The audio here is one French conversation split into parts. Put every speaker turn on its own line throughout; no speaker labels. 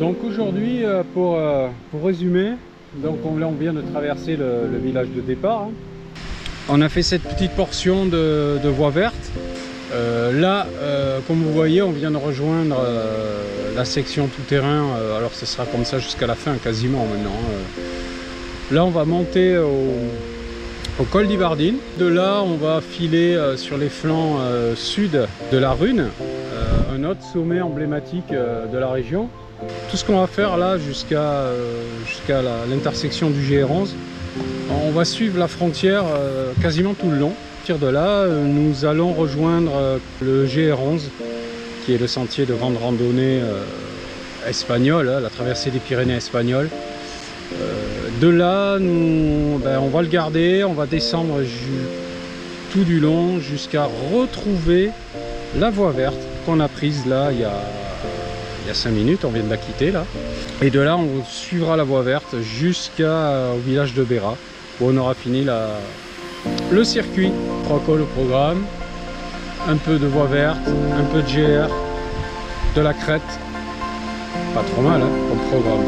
Donc aujourd'hui, pour résumer, donc là on vient de traverser le village de départ. Hein. On a fait cette petite portion de voie verte. Là, comme vous voyez, on vient de rejoindre la section tout-terrain. Alors ce sera comme ça jusqu'à la fin, quasiment maintenant. Là, on va monter au col d'Yverdine. De là, on va filer sur les flancs sud de la Rune, un autre sommet emblématique de la région. Tout ce qu'on va faire là jusqu'à l'intersection du GR11, on va suivre la frontière quasiment tout le long. À partir de là, nous allons rejoindre le GR11, qui est le sentier de grande randonnée espagnol, la traversée des Pyrénées espagnoles. De là, on va le garder, on va descendre tout du long jusqu'à retrouver la voie verte qu'on a prise là il y a 5 minutes, on vient de la quitter là. Et de là, on suivra la voie verte jusqu'au village de Béra, où on aura fini le circuit. 3 cols au programme, un peu de voie verte, un peu de GR, de la crête. Pas trop mal hein, comme programme.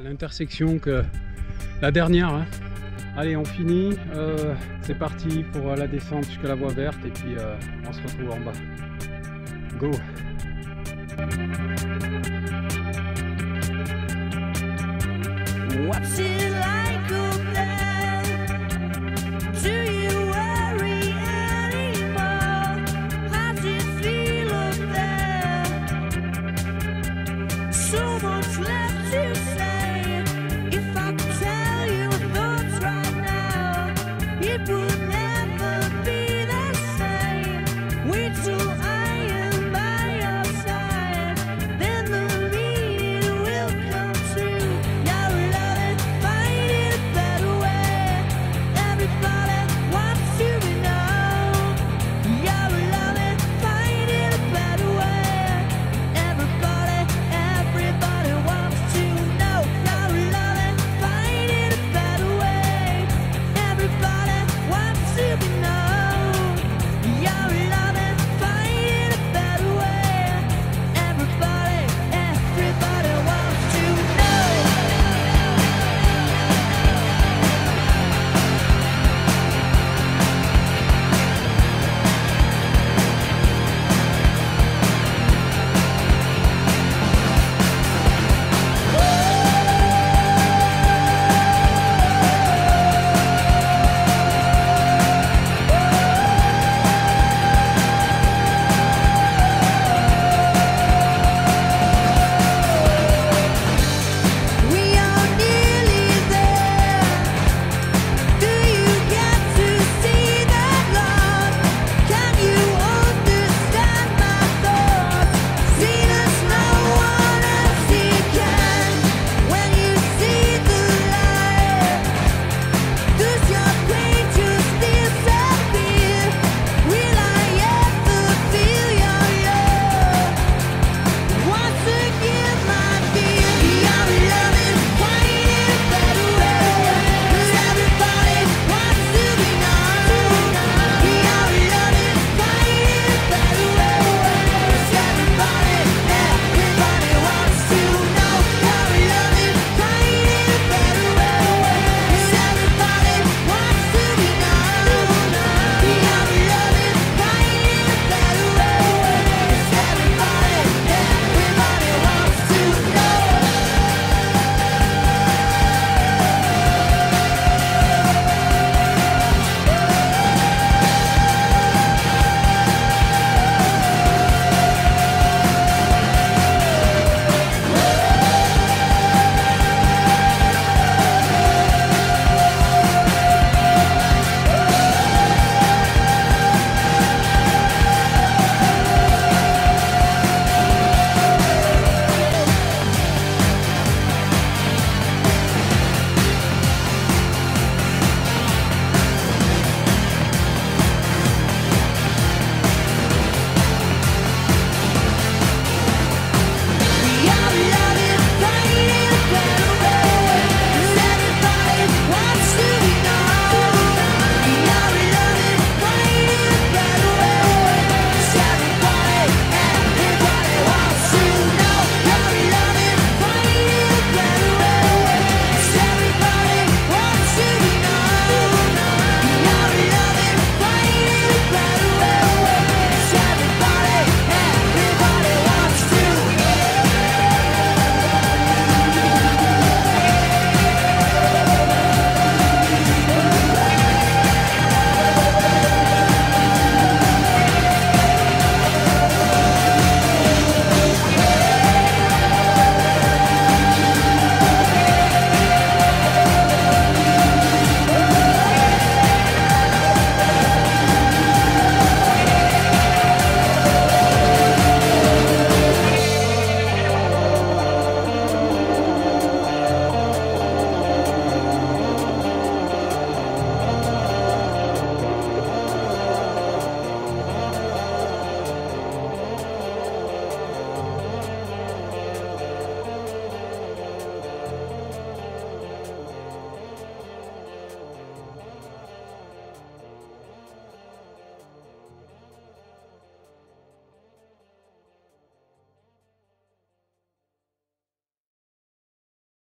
L'intersection que la dernière hein. Allez, on finit, c'est parti pour la descente jusqu'à la voie verte et puis on se retrouve en bas. Go.
What's it